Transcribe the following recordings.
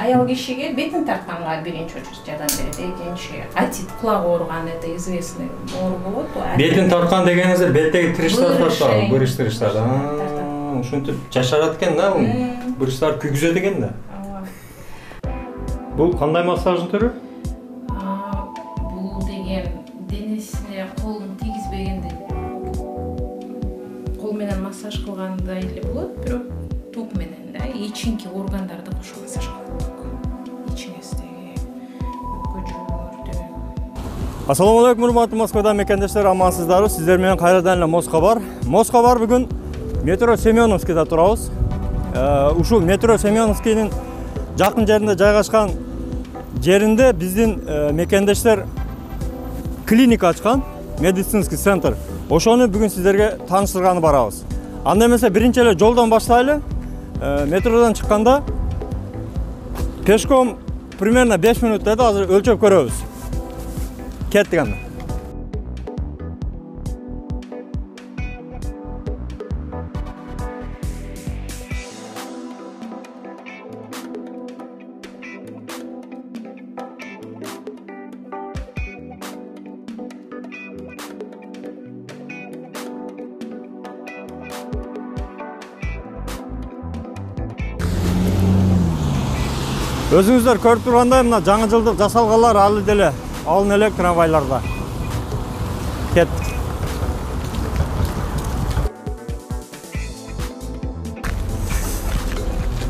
аял кишиге бетин тартканга биринчи очередь жардам берет. Экинчи отит, кулагы ооруган, это известный оору болот. Бетин тарткан дегениңизде беттеги тиричтер тартат, бырыш-тиричтер. Ушинтип жашарат экен да, бырыштар күйгүзөт экен да. Бул кандай массаждын түрү? Бул деген денесине колун тийгизбегенде кол менен массаж кылгандай эле болот, бирок топ менен да, ичинки органдарды кошуп массаж кылат. Ичиңиздеги көчөлөрдү. Assalamu alaikum урматтуу Москвада мекендештер, амансыздарбы? Сиздер менен кайрадан эле Москва бар бүгүн метро Семеновскийде турабыз. Ушул метро Семеновскийдин жакын жеринде жайгашкан жеринде биздин мекендештер клиника ачкан, медицинский центр. Ошону бүгүн сиздерге тааныштырганы барабыз. Анда эмесе биринчи эле жолдон баштайлы. Метродон чыкканда пешком примерно 5 минут деді, азыр өлчөп көрөбүз. Кеттик анда. Өзүңүздөр көрүп тургандай, мына жаңы жылдык жасалганлар алы деле алын элек трамвайларда. Кеттик.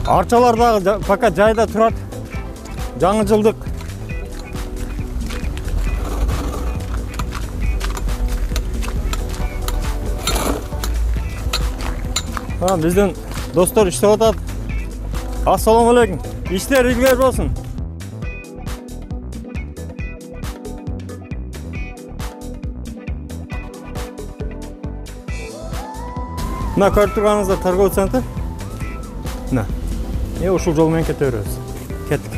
Арчалар дагы пока жайда турат. Жаңы жылдык. Биздин достор иштеп атат. Ассаламу алейкум. İşler ilgiler olsun. Mına көрүп турганыңыздар торговый центр. Мына. Ушул жол менен кете беребиз. Кеттик.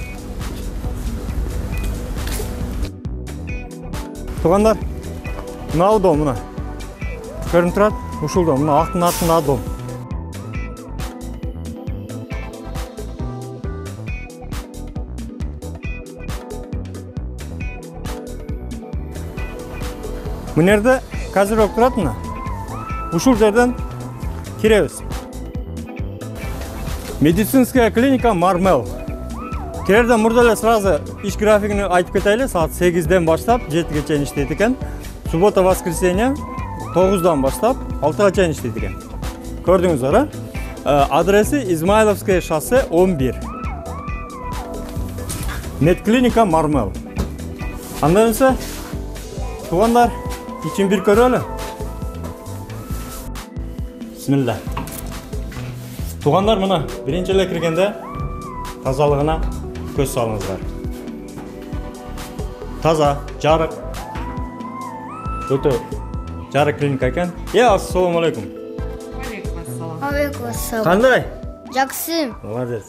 Тугандар, мына дом мына. Көрүнүп турат. Ушул дом, мына артында дом. Мына жерде казір ок турат мына. Ушул жерден киребиз. Медицинская клиника Мармел. Кирерден мурда эле сразу иш графигин айтып кетели. Саат 8ден баштап 7ге чейин иштейт экен. Суббота, воскресенье 9дан баштап 6га чейин иштейт экен. Көрдүңүздөр, Адреси Измайловское шоссе 11. Медклиника Мармел. Анда эмесе, тугандар, İçin bir körülü. Bismillah. Tuğanlar mına birinci ele kirgende тазалыгына көз салыңыздар. Таза, жарык. Өтө жарык клиника экен. Ассаламу алейкум. Алейкум ассалам. Кандай? Жакшы. Молодец.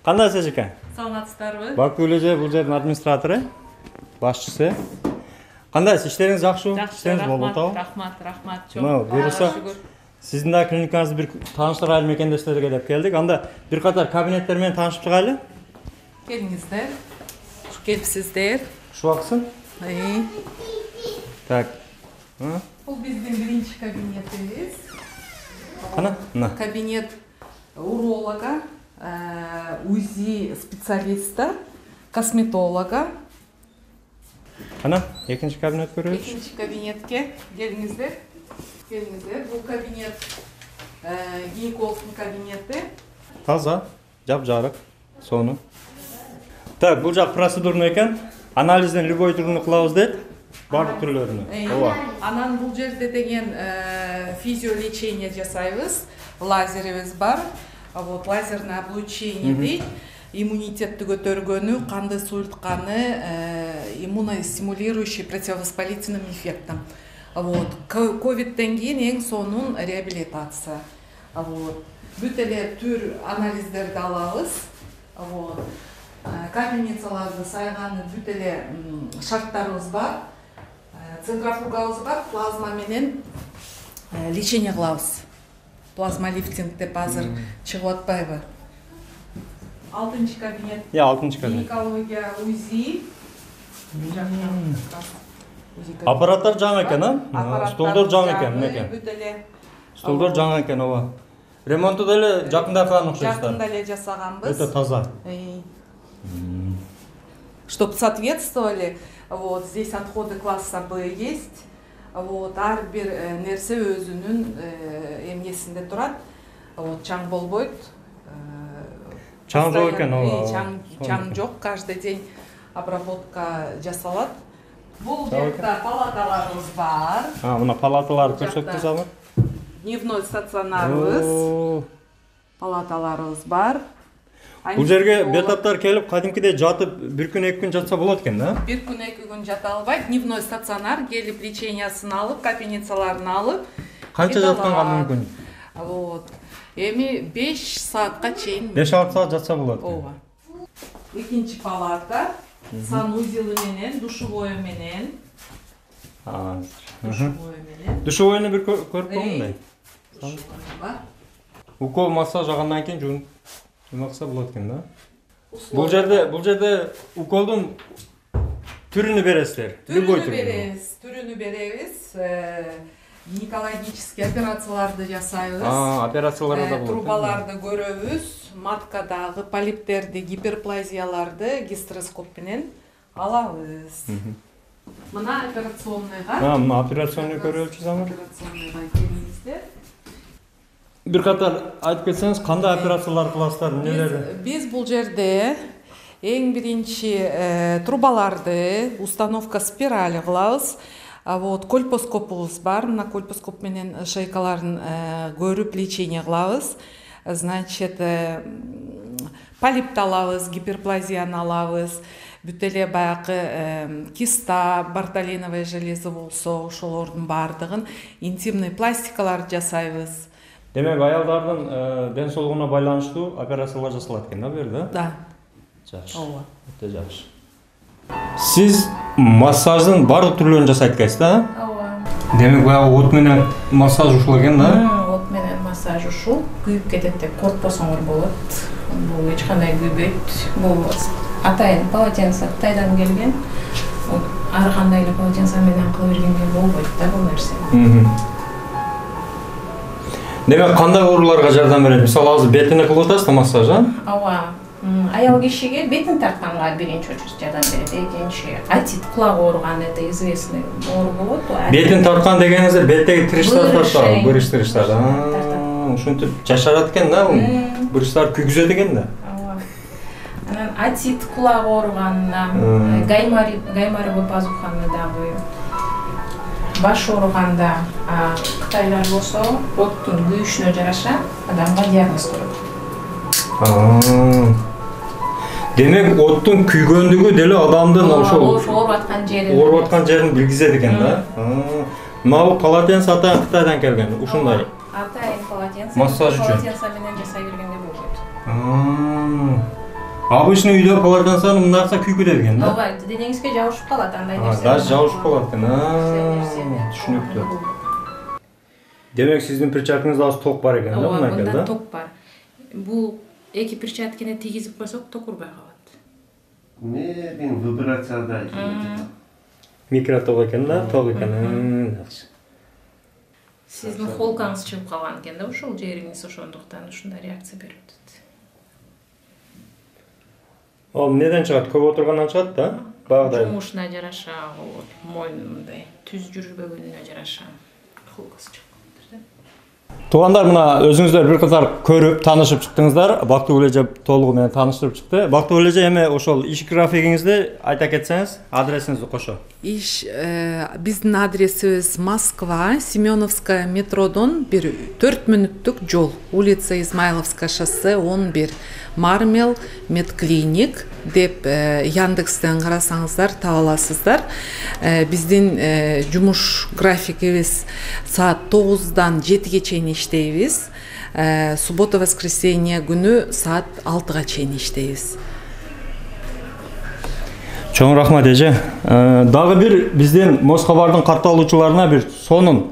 Кандай сиз экен? Саламатсыздарбы? Бактылуу эже, бул жердин администратору, башчысы. Кандай иштериңиз жакшыбы? Иштериңиз болуп атабы? Рахмат. Мына буюрса сиздин да клиникаңызды бир тааныштырайлы мекендештерге деп келдик. Анда бир катар кабинеттер менен таанышып чыгайлы. Келиңиздер. Келипсиздер. Ушубаксын? Так. Бул биздин биринчи кабинетибиз. Кана? Мына. Кабинет уролога, УЗИ специалиста, косметолога. Кана, экинчи кабинет көрөбүз. Экинчи кабинетке келиңиздер. Бул кабинет гинекологдун кабинети. Таза, жап-жарык, сону. Так, бул жак процедурный экен. Анализден любой түрүнү кылабыз дейт. Бардык түрлөрүнү. Ооба. Анан бул жерде деген физиолечение жасайбыз. Лазерибиз бар. Вот лазерное облучение дейт. Иммунитетти көтөргөнү, канды суйултканы, иммуностимулирующий противовоспалительным эффектом. Вот. Ковидтен кийин эң сонун реабилитация. Вот. Бүт эле түр анализдерди алабыз. Вот. Капельницаларды сайганы бүт эле шарттарыбыз бар. Центрофугабыз бар, плазма менен лечение кылабыз. Плазма лифтинг деп азыр чыгып атпайбы? 6-cı кабинет. Ya 6-cı kабinет. Гинекология, УЗИ. Аппараттар жаңы екен, Аппараттар столдар жаңы екен, мінекей. Бүтеле. Столдар жаңы екен, ова. Ремонтты да эле жакында кылган окшойсуздар. Жакында эле жасаганбыз. Өтө таза. Чтоб соответствовали, вот здесь отходы класса Б есть. Вот ар бир нерсе өзүнүн эмгесинде турат. Вот чаң болбойт. Чаң жок экен, ооба. Чаң жок, каждый день обработка жасалат. Бул жерде палаталарыбыз бар. Мына палаталарды көрсөттүңүз аны. Дневной стационарыбыз. Палаталарыбыз бар. Бул жерге бетаптар келип, кадимкидей жатып, бир күн, 2 күн жатса болот экен да? Бир күн, 2 күн жата албайт. Дневной стационар келип лечениясын алып, капельницаларын алып. Канча жатканга мүмкүн? Вот. Эми 5 саатка чейин. 5-6 саат жатса болот. Ооба. Экинчи палата, санузелы менен, душевой менен. Душевой менен. Душевойну бир көрүп койгондай. Укол массаж алгандан кийин жумакса болот экен да? Бул жерде уколдун түрүнү бересиздер. Любой түрүнү. Түрүнү беребиз. Гинекологический операцияларды жасайбыз. Операцияларды да болот. Трубаларды көрөбүз. Маткадагы полиптерди, гиперплазияларды гистероскоп менен алабыз. Мына операционныйга. Мына операционный көрөбүз аны. Операционныйга келиңиздер. Бир катар айтып кетсеңиз, кандай операциялар кыласыздар, эмнелерди? Биз бул жерде эң биринчи трубаларды, установка спирали кылабыз. Вот кольпоскопубуз бар. Мына кольпоскоп менен шейкаларын көрүп лечение кылабыз. Значит, полипти алабыз, гиперплазияны алабыз. Бүт эле баягы киста, бартолиновое железо болсо, ошолордун баардыгын интимный пластикаларды жасайбыз. Демек, аялдардын ден соолугуна байланыштуу операциялар жасалат экен да бу жерде? Да. Жакшы. Ооба. Өтө жакшы. Сиз массаждын бардык түрлөрүн жасайт экенсиз да? Ооба. Демек, баягы от менен массаж ушул экен да? От менен массаж ушул. Күйүп кетет деп коркпосоңор болот. Бул эч кандай күйбөйт. Бул атайын полотенце Кытайдан келген. Ар кандай эле полотенце менен кылып бергенге болбойт да бул нерсе. Демек, кандай ооруларга жардам берет? Мисалы, азыр бетине кылып атасыз да массаж, Ооба. Аял кишиге бетин тартканга биринчи очередь жардам берет. Экинчи атит, кулак ооруган, это известный оору болот. Бетин тарткан дегениңизде беттеги тиричтер тартат, бырыш тиричтер. Ушинтип жашарат экен да, бырыштар күйгүзөт экен да. Анан атит, кулак ооруганына, гайморовый пазуханы дагы. Баш ооруганда Кытайлар болсо, оттун күйүшүнө жараша адамга диагноз коет. Демек, оттун күйгөндүгү деле адамдын ошол ооруп аткан жерин билгизет экен да. Мына полотенце атайын Кытайдан келген, ушундай. Атайын полотенце. Массаж үчүн. Полотенце менен жасай бергенде болбойт. Обычный үйдө полотенцени мындакса күйгүдөт экен да? Ооба, денеңизге жабышып калат андай нерсе. Даже жабышып калат экен. Түшүнүктүү. Демек, сиздин перчаткаңызда азыр ток бар экен да, мынакей да? Мында ток бар. Бул эки перчаткени тийгизип койсок, ток урбай калат. Мен вибрацияда Микроток экен да, ток экен. Жакшы. Сиздин холкаңыз чыгып калган экен да, ушул жериңиз ошондуктан ушундай реакция берип атат. Ал неден чыгат? Көп отургандан чыгат да? Багдай. Жумушуна жараша, мойнундай түз жүрбөгөнүнө жараша холкасы чыгып калат. Туугандар, мына өзүңүздөр бир катар көрүп, таанышып чыктыңыздар. Бактыгүл эже толугу менен тааныштырып чыкты. Бактыгүл эже, эми ошол иш графигиңизди айта кетсеңиз, адресиңизди кошо. Биздин адресибиз Москва, Семеновская метродон бир 4 мүнөттүк жол. Улица Измайловская шоссе 11. Мармел медклиник деп Яндекстен карасаңыздар таба аласыздар. Биздин жумуш графигибиз саат 9-дан 7-ге чейин иштейбиз. Суббота воскресенье күнү саат 6-га чейин иштейбиз. Чоң рахмат эже. Дагы бир биздин Москабардын катталуучуларына бир сонун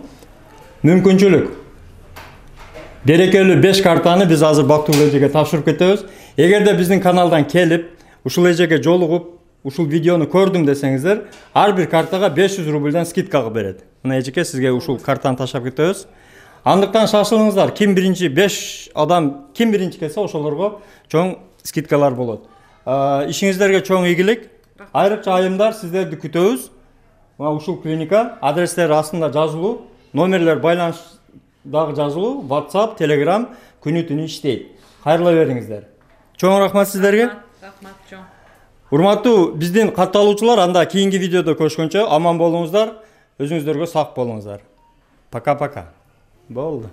мүмкүнчүлүк. Берекелүү 5 картаны биз азыр Бактыгүл эжеге тапшырып кетебиз. Эгерде биздин каналдан келип, ушул эжеге жолугуп, ушул видеону көрдүм десеңиздер, ар бир картага 500 рубльдан скидка берет. Мына эжеке сизге ушул картаны таштап кетебиз. Андыктан шашылыңыздар. Ким биринчи 5 адам ким биринчи келсе ошолорго чоң скидкалар болот. Ишиңиздерге чоң ийгилик. Айрыкча айымдар сиздерди күтөбүз. Мына ушул клиника адрестери астында жазылуу, номерлер байланыштагы жазылуу, WhatsApp, Telegram күнү-түнү иштейт. Кайрыла бериңиздер. Чоң рахмат сиздерге. Рахмат чоң. Урматтуу биздин катталуучулар, анда кийинки видеодо көрүшкөнчө аман болуңуздар, өзүңүздөргө сак болуңуздар. Пока-пока. Болду.